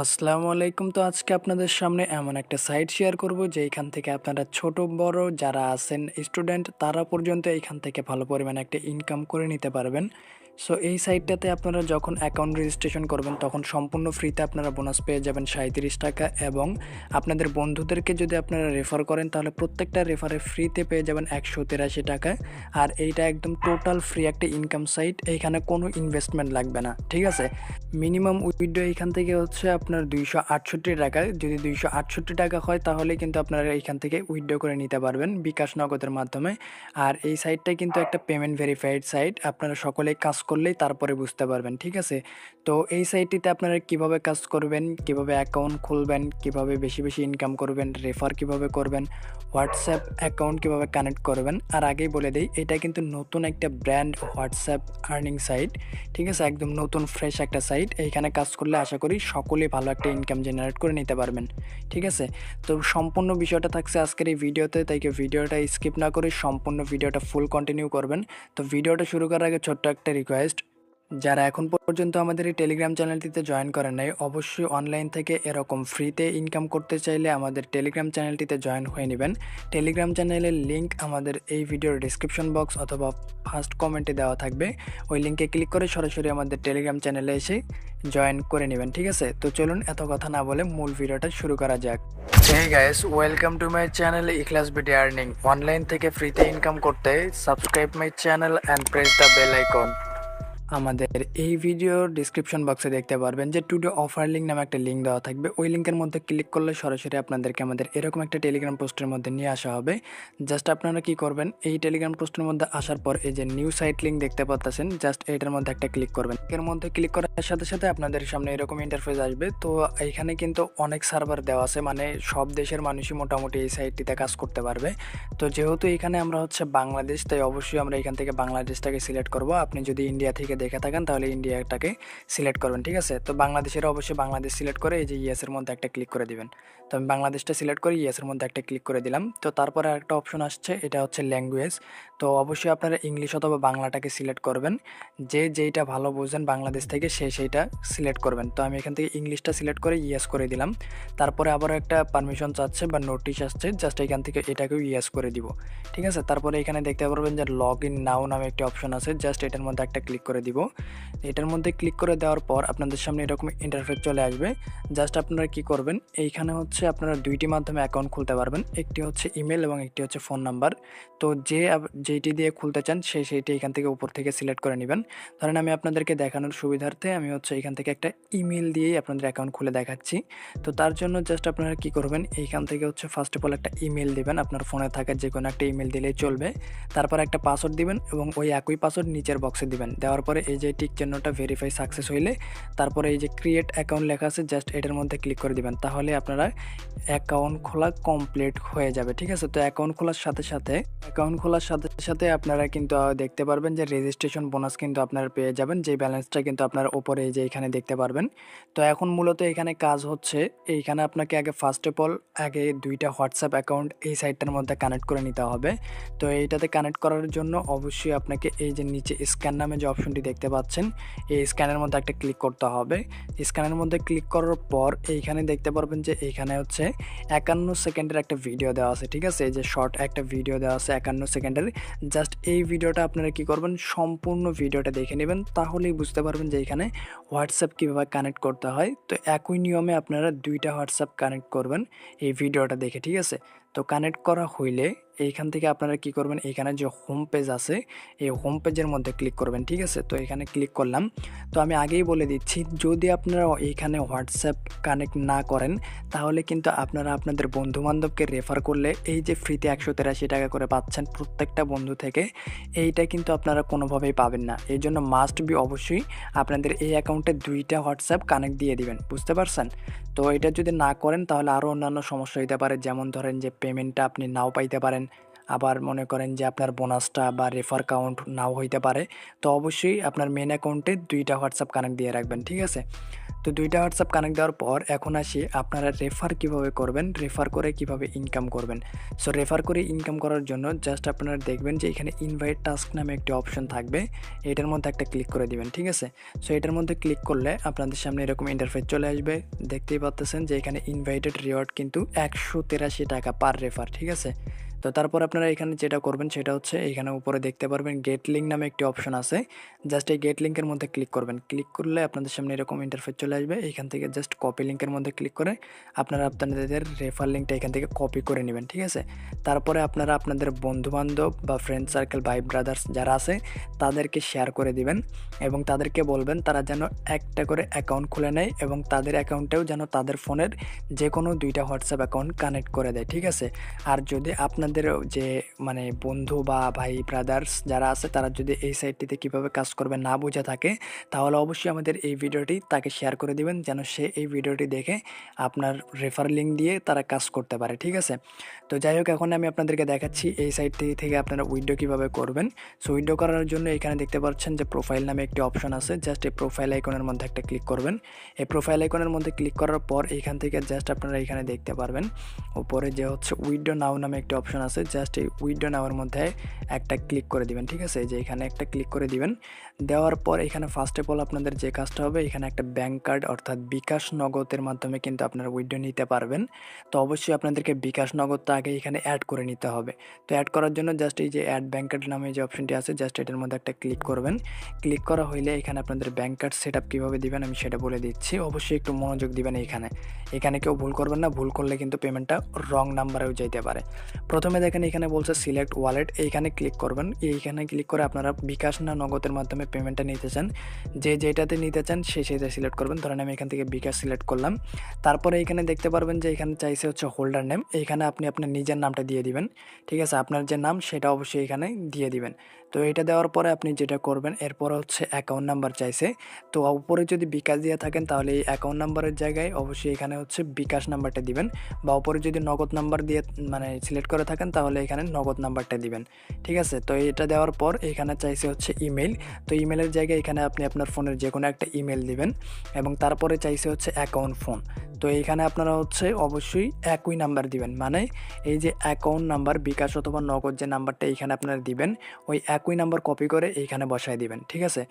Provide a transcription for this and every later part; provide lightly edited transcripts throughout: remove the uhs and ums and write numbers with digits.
আসসালামু আলাইকুম। তো আজকে আপনাদের সামনে এমন একটা সাইট শেয়ার করব যেইখান থেকে আপনারা ছোট বড় যারা আছেন স্টুডেন্ট তারা পর্যন্ত এইখান থেকে ভালো পরিমাণে একটা ইনকাম করে নিতে পারবেন। সো এই সাইটটাতে আপনারা যখন অ্যাকাউন্ট রেজিস্ট্রেশন করবেন তখন সম্পূর্ণ ফ্রিতে আপনারা বোনাস পেয়ে যাবেন 37 টাকা, এবং আপনাদের বন্ধুদেরকে যদি আপনারা রেফার করেন তাহলে প্রত্যেকটা রেফারে ফ্রিতে পেয়ে যাবেন 183 টাকা। আর এইটা একদম টোটাল ফ্রি একটা ইনকাম সাইট, এইখানে কোনো ইনভেস্টমেন্ট লাগবে না, ঠিক আছে। মিনিমাম উইথড্র এইখান থেকে হচ্ছে আপনার 268 টাকা। যদি 268 টাকা হয় তাহলে কিন্তু আপনারা এইখান থেকে উইথড্র করে নিতে পারবেন বিকাশ নগদের মাধ্যমে। আর এই সাইটটা কিন্তু একটা পেমেন্ট ভেরিফাইড সাইট, আপনারা সকলেই কাজ করলেই তারপরে বুঝতে পারবেন, ঠিক আছে। তো এই সাইটটিতে আপনারা কিভাবে কাজ করবেন, কিভাবে অ্যাকাউন্ট খুলবেন, কিভাবে বেশি বেশি ইনকাম করবেন, রেফার কিভাবে করবেন, হোয়াটসঅ্যাপ অ্যাকাউন্ট কিভাবে কানেক্ট করবেন। আর আগেই বলে দেই এটা কিন্তু নতুন একটা ব্র্যান্ড হোয়াটসঅ্যাপ আর্নিং সাইট, ঠিক আছে। একদম নতুন ফ্রেশ একটা সাইট, এইখানে কাজ করলে আশা করি সকলেই ভালো একটা ইনকাম জেনারেট করে নিতে পারবেন, ঠিক আছে। তো সম্পূর্ণ বিষয়টা থাকছে আজকের এই ভিডিওতে, তাই ভিডিওটা স্কিপ না করে সম্পূর্ণ ভিডিওটা ফুল কন্টিনিউ করবেন। তো ভিডিওটা শুরু করার আগে ছোট্ট একটা রিকোয়েস্ট, যারা এখন পর্যন্ত আমাদের এই টেলিগ্রাম চ্যানেলটিতে জয়েন করেন নাই অবশ্যই অনলাইন থেকে এরকম ফ্রিতে ইনকাম করতে চাইলে আমাদের টেলিগ্রাম চ্যানেলটিতে জয়েন হয়ে নেবেন। টেলিগ্রাম চ্যানেলের লিঙ্ক আমাদের এই ভিডিওর ডিসক্রিপশন বক্স অথবা ফার্স্ট কমেন্টে দেওয়া থাকবে, ওই লিঙ্কে ক্লিক করে সরাসরি আমাদের টেলিগ্রাম চ্যানেলে এসে জয়েন করে নেবেন, ঠিক আছে। তো চলুন এত কথা না বলে মূল ভিডিওটা শুরু করা যাক। Hey guys, welcome to my channel Ikhlas BD Earning. Online থেকে ফ্রিতে ইনকাম করতে subscribe my channel and press the bell icon. আমাদের এই ভিডিওর ডিসক্রিপশন বক্সে দেখতে পারবেন যে টুডে অফার লিঙ্ক নামে একটা লিঙ্ক দেওয়া থাকবে, ওই লিঙ্কের মধ্যে ক্লিক করলে সরাসরি আপনাদেরকে আমাদের এরকম একটা টেলিগ্রাম পোস্টের মধ্যে নিয়ে আসা হবে। জাস্ট আপনারা কি করবেন, এই টেলিগ্রাম পোস্টের মধ্যে আসার পর এই যে নিউ সাইট লিঙ্ক দেখতে পাচ্ছেন, জাস্ট এইটার মধ্যে একটা ক্লিক করবেন। এর মধ্যে ক্লিক করার সাথে সাথে আপনাদের সামনে এরকম ইন্টারফেস আসবে। তো এইখানে কিন্তু অনেক সার্ভার দেওয়া আছে, মানে সব দেশের মানুষই মোটামুটি এই সাইটটিতে কাজ করতে পারবে। তো যেহেতু এখানে আমরা হচ্ছে বাংলাদেশ, তাই অবশ্যই আমরা এখান থেকে বাংলাদেশটাকে সিলেক্ট করব। আপনি যদি ইন্ডিয়া থেকে দেখে থাকেন তাহলে ইন্ডিয়াটাকে সিলেক্ট করবেন, ঠিক আছে। তো বাংলাদেশের অবশ্যই বাংলাদেশ সিলেক্ট করে এই যে ইয়েসের মধ্যে একটা ক্লিক করে দিবেন। তো আমি বাংলাদেশটা সিলেক্ট করে ইয়েসের মধ্যে একটা ক্লিক করে দিলাম। তো তারপরে আরেকটা অপশন আসছে, এটা হচ্ছে ল্যাঙ্গুয়েজ। তো অবশ্যই আপনারা ইংলিশ অথবা বাংলাটাকে সিলেক্ট করবেন, যে যেইটা ভালো বোঝেন বাংলাদেশ থেকে সেইটা সিলেক্ট করবেন। তো আমি এখান থেকে ইংলিশটা সিলেক্ট করে ইয়েস করে দিলাম। তারপরে আবার একটা পারমিশন চাচ্ছে বা নোটিশ আসছে, জাস্ট এখান থেকে এটাকেও ইয়েস করে দিব, ঠিক আছে। তারপরে এখানে দেখতে পারবেন যে লগ ইন নাও নামে একটি অপশন আছে, জাস্ট এটার মধ্যে একটা ক্লিক করে দিব। এটার মধ্যে ক্লিক করে দেওয়ার পর আপনাদের সামনে এরকম ইন্টারফেস চলে আসবে। জাস্ট আপনারা কি করবেন, এইখানে হচ্ছে আপনারা দুইটি মাধ্যমে অ্যাকাউন্ট খুলতে পারবেন, একটি হচ্ছে ইমেল এবং একটি হচ্ছে ফোন নাম্বার। তো যেইটি দিয়ে খুলতে চান সেইটি এখান থেকে উপর থেকে সিলেক্ট করে নেবেন। ধরেন আমি আপনাদেরকে দেখানোর সুবিধার্থে আমি হচ্ছে এখান থেকে একটা ইমেল দিয়েই আপনাদের অ্যাকাউন্ট খুলে দেখাচ্ছি। তো তার জন্য জাস্ট আপনারা কি করবেন, এইখান থেকে হচ্ছে ফার্স্ট অফ অল একটা ইমেল দিবেন, আপনার ফোনে থাকা যে কোনো একটা ইমেল দিলেই চলবে। তারপর একটা পাসওয়ার্ড দিবেন এবং ওই একই পাসওয়ার্ড নিচের বক্সে দিবেন। দেওয়ার পরে এই যে টিক চিহ্নটা ভেরিফাই সাকসেস হইলে তারপরে এই যে ক্রিয়েট অ্যাকাউন্ট লেখা আছে, জাস্ট এটার মধ্যে ক্লিক করে দিবেন। তাহলে আপনারা অ্যাকাউন্ট খোলা কমপ্লিট হয়ে যাবে, ঠিক আছে। তো অ্যাকাউন্ট খোলার সাথে আপনারা কিন্তু দেখতে পারবেন যে রেজিস্ট্রেশন বোনাস কিন্তু আপনারা পেয়ে যাবেন, যে ব্যালেন্সটা কিন্তু আপনার ওপরে এই যে এখানে দেখতে পারবেন। তো এখন মূলত এখানে কাজ হচ্ছে, এইখানে আপনাকে আগে ফার্স্ট অফ অল আগে দুইটা হোয়াটসঅ্যাপ অ্যাকাউন্ট এই সাইটটার মধ্যে কানেক্ট করে নিতে হবে। তো এইটাতে কানেক্ট করার জন্য অবশ্যই আপনাকে এই যে নিচে স্ক্যান নামে যে অপশনটি দেখতে পাচ্ছেন, এই স্ক্যানের মধ্যে একটা ক্লিক করতে হবে। স্ক্যানের মধ্যে ক্লিক করার পর এইখানে দেখতে পারবেন যে এইখানে হচ্ছে 51 সেকেন্ডের একটা ভিডিও দেওয়া আছে, ঠিক আছে। এই যে শর্ট একটা ভিডিও দেওয়া আছে 51 সেকেন্ডের। জাস্ট এই ভিডিওটা আপনারা কি করবেন, সম্পূর্ণ ভিডিওটা দেখে নেবেন, তাহলেই বুঝতে পারবেন যে এখানে হোয়াটসঅ্যাপ কীভাবে কানেক্ট করতে হয়। তো একই নিয়মে আপনারা দুইটা হোয়াটসঅ্যাপ কানেক্ট করবেন এই ভিডিওটা দেখে, ঠিক আছে। তো কানেক্ট করা হইলে এইখান থেকে আপনারা কি করবেন, এইখানে যে হোম পেজ আছে এই হোম পেজের মধ্যে ক্লিক করবেন, ঠিক আছে। তো এখানে ক্লিক করলাম। তো আমি আগেই বলে দিচ্ছি, যদি আপনারা এইখানে হোয়াটসঅ্যাপ কানেক্ট না করেন তাহলে কিন্তু আপনারা আপনাদের বন্ধুবান্ধবকে রেফার করলে এই যে ফ্রিতে 183 টাকা করে পাচ্ছেন প্রত্যেকটা বন্ধু থেকে, এইটা কিন্তু আপনারা কোনোভাবেই পাবেন না। এই জন্য মাস্ট বি অবশ্যই আপনাদের এই অ্যাকাউন্টে দুইটা হোয়াটসঅ্যাপ কানেক্ট দিয়ে দিবেন, বুঝতে পারছেন। তো এটা যদি না করেন তাহলে আরও অন্যান্য সমস্যা হতে পারে, যেমন ধরেন যে পেমেন্টটা আপনি নাও পাইতে পারেন, আবার মনে করেন যে আপনার বোনাসটা বা রেফার কাউন্ট নাও হইতে পারে। তো অবশ্যই আপনার মেন অ্যাকাউন্টে দুইটা হোয়াটসঅ্যাপ কানেক্ট দিয়ে রাখবেন, ঠিক আছে। তো ২টা হোয়াটসঅ্যাপ কানেক্ট দেওয়ার পর এখন আসি আপনারা রেফার কিভাবে করবেন, রেফার করে কিভাবে ইনকাম করবেন। সো রেফার করে ইনকাম করার জন্য জাস্ট আপনারা দেখবেন যে এখানে ইনভাইট টাস্ক নামে একটি অপশন থাকবে, এটার মধ্যে একটা ক্লিক করে দিবেন, ঠিক আছে? সো এটার মধ্যে ক্লিক করলে আপনাদের সামনে এরকম ইন্টারফেস চলে আসবে। দেখতেই পাচ্ছেন যে এখানে ইনভাইটেড রিওয়ার্ড কিন্তু ১৮৩ টাকা পার রেফার, ঠিক আছে? তো তারপর আপনারা এখানে যেটা করবেন সেটা হচ্ছে এখানে উপরে দেখতে পারবেন গেট লিঙ্ক নামে একটি অপশন আছে। জাস্ট এই গেট লিঙ্কের মধ্যে ক্লিক করবেন। ক্লিক করলে আপনাদের সামনে এরকম ইন্টারফেস চলে আসবে। এখান থেকে জাস্ট কপি লিঙ্কের মধ্যে ক্লিক করে আপনারা আপনাদের রেফার লিঙ্কটা এখান থেকে কপি করে নেবেন, ঠিক আছে? তারপরে আপনারা আপনাদের বন্ধুবান্ধব বা ফ্রেন্ড সার্কেল, ভাই ব্রাদার্স যারা আছে তাদেরকে শেয়ার করে দিবেন এবং তাদেরকে বলবেন তারা যেন একটা করে অ্যাকাউন্ট খুলে নেয় এবং তাদের অ্যাকাউন্টেও যেন তাদের ফোনের যে কোনো 2টা হোয়াটসঅ্যাপ অ্যাকাউন্ট কানেক্ট করে দেয়, ঠিক আছে? আর যদি আপনাদের যে মানে বন্ধু বা ভাই ব্রাদার্স যারা আছে তারা যদি এই সাইটটিতে কীভাবে কাজ করবে না বুঝে থাকে, তাহলে অবশ্যই আমাদের এই ভিডিওটি তাকে শেয়ার করে দিবেন যেন সে এই ভিডিওটি দেখে আপনার রেফার লিঙ্ক দিয়ে তারা কাজ করতে পারে, ঠিক আছে? তো যাই হোক, এখন আমি আপনাদেরকে দেখাচ্ছি এই সাইটটি থেকে আপনারা উইথড্র কীভাবে করবেন। সো উইথড্র করার জন্য এখানে দেখতে পাচ্ছেন যে প্রোফাইল নামে একটি অপশন আছে। জাস্ট এই প্রোফাইল আইকনের মধ্যে একটা ক্লিক করবেন। এই প্রোফাইল আইকনের মধ্যে ক্লিক করার পর এখান থেকে জাস্ট আপনারা এখানে দেখতে পারবেন উপরে যে হচ্ছে উইথড্র নাও নামে একটি অপশন আছে। জাস্ট এই উইথড্র নাওয়ের মধ্যে একটা ক্লিক করে দিবেন, ঠিক আছে? যে এখানে একটা ক্লিক করে দিবেন। দেওয়ার পর এখানে ফার্স্ট অফ অল আপনাদের যে কাজটা হবে, এখানে একটা ব্যাঙ্ক কার্ড অর্থাৎ বিকাশ নগদের মাধ্যমে কিন্তু আপনারা উইথড্র নিতে পারবেন। তো অবশ্যই আপনাদেরকে বিকাশ নগদটা আগে এখানে অ্যাড করে নিতে হবে। তো অ্যাড করার জন্য জাস্ট এই যে অ্যাড ব্যাঙ্ক কার্ড নামে যে অপশনটি আছে জাস্ট এটার মধ্যে একটা ক্লিক করবেন। ক্লিক করা হইলে এখানে আপনাদের ব্যাঙ্ক কার্ড সেট আপ কীভাবে দিবেন আমি সেটা বলে দিচ্ছি। অবশ্যই একটু মনোযোগ দিবেন এখানে কেউ ভুল করবেন না। ভুল করলে কিন্তু পেমেন্টটা রং নাম্বারেও যেতে পারে। প্রথমে দেখেন এখানে বলছে সিলেক্ট ওয়ালেট, এইখানে ক্লিক করবেন। এইখানে ক্লিক করে আপনারা বিকাশ না নগদের মাধ্যমে পেমেন্টটা নিতে চান, যেটাতে নিতে চান সেটা সিলেক্ট করবেন। ধরেন আমি এখান থেকে বিকাশ সিলেক্ট করলাম। তারপরে এখানে দেখতে পারবেন যে এখানে চাইছে হচ্ছে হোল্ডার নেম, এইখানে আপনি আপনার নিজের নামটা দিয়ে দিবেন, ঠিক আছে? আপনার যে নাম সেটা অবশ্যই এখানে দিয়ে দিবেন। তো এটা দেওয়ার পরে আপনি যেটা করবেন এরপর হচ্ছে অ্যাকাউন্ট নাম্বার চাইছে। তো উপরে যদি বিকাশ দিয়ে থাকেন তাহলে এই অ্যাকাউন্ট নাম্বারের জায়গায় অবশ্যই এখানে হচ্ছে বিকাশ নাম্বারটা দিবেন, বা উপরে যদি নগদ নাম্বার দিয়ে মানে সিলেক্ট করে থাকেন তাহলে এখানে নগদ নাম্বারটা দিবেন, ঠিক আছে? তো এটা দেওয়ার পর এখানে চাইছে হচ্ছে ইমেল। তো ইমেলের জায়গায় এখানে আপনি আপনার ফোনের যে কোনো একটা ইমেল দিবেন এবং তারপরে চাইছে হচ্ছে অ্যাকাউন্ট ফোন। তো এইখানে আপনারা হচ্ছে অবশ্যই একই নাম্বার দিবেন, মানে এই যে অ্যাকাউন্ট নাম্বার বিকাশ অথবা নগদ যে নাম্বারটা এইখানে আপনারা দিবেন ওই একই নাম্বার কপি করে এইখানে বসায় দিবেন, ঠিক আছে?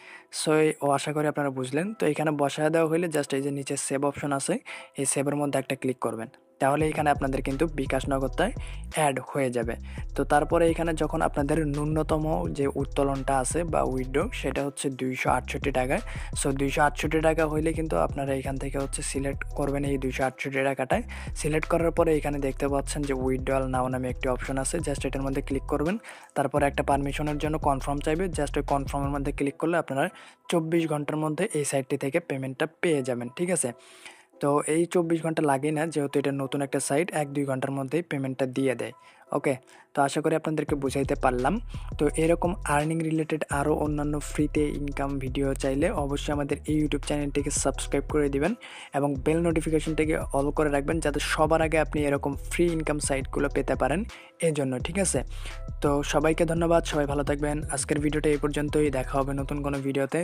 সো আশা করি আপনারা বুঝলেন। তো এইখানে বসায় দেওয়া হলে জাস্ট এই যে নিচে সেভ অপশন আছে, এই সেভের মধ্যে একটা ক্লিক করবেন। তাহলে এখানে আপনাদের কিন্তু বিকাশ নগদটায় অ্যাড হয়ে যাবে। তো তারপরে এখানে যখন আপনাদের ন্যূনতম যে উত্তোলনটা আছে বা উইথড্র সেটা হচ্ছে 268 টাকা। সো 268 টাকা হইলে কিন্তু আপনারা এখান থেকে হচ্ছে সিলেক্ট করবেন এই 268 টাকাটায়। সিলেক্ট করার পরে এখানে দেখতে পাচ্ছেন যে উইথড্রয়াল নাও নামে একটি অপশন আছে। জাস্ট এটার মধ্যে ক্লিক করবেন। তারপরে একটা পারমিশনের জন্য কনফার্ম চাইবে। জাস্ট ওই কনফার্মের মধ্যে ক্লিক করলে আপনারা 24 ঘন্টার মধ্যে এই সাইটটি থেকে পেমেন্টটা পেয়ে যাবেন, ঠিক আছে? তো এই 24 ঘন্টা লাগে না, যেহেতু এটা নতুন একটা সাইট 1-2 ঘন্টার মধ্যেই পেমেন্টটা দিয়ে দেয়। ওকে, তো আশা করি আপনাদেরকে বুঝাইতে পারলাম। তো এরকম আর্নিং রিলেটেড আরও অন্যান্য ফ্রিতে ইনকাম ভিডিও চাইলে অবশ্যই আমাদের এই ইউটিউব চ্যানেলটিকে সাবস্ক্রাইব করে দিবেন এবং বেল নোটিফিকেশনটিকে অল করে রাখবেন যাতে সবার আগে আপনি এরকম ফ্রি ইনকাম সাইটগুলো পেতে পারেন এজন্য, ঠিক আছে? তো সবাইকে ধন্যবাদ, সবাই ভালো থাকবেন। আজকের ভিডিওটা এই পর্যন্তই, দেখা হবে নতুন কোনো ভিডিওতে।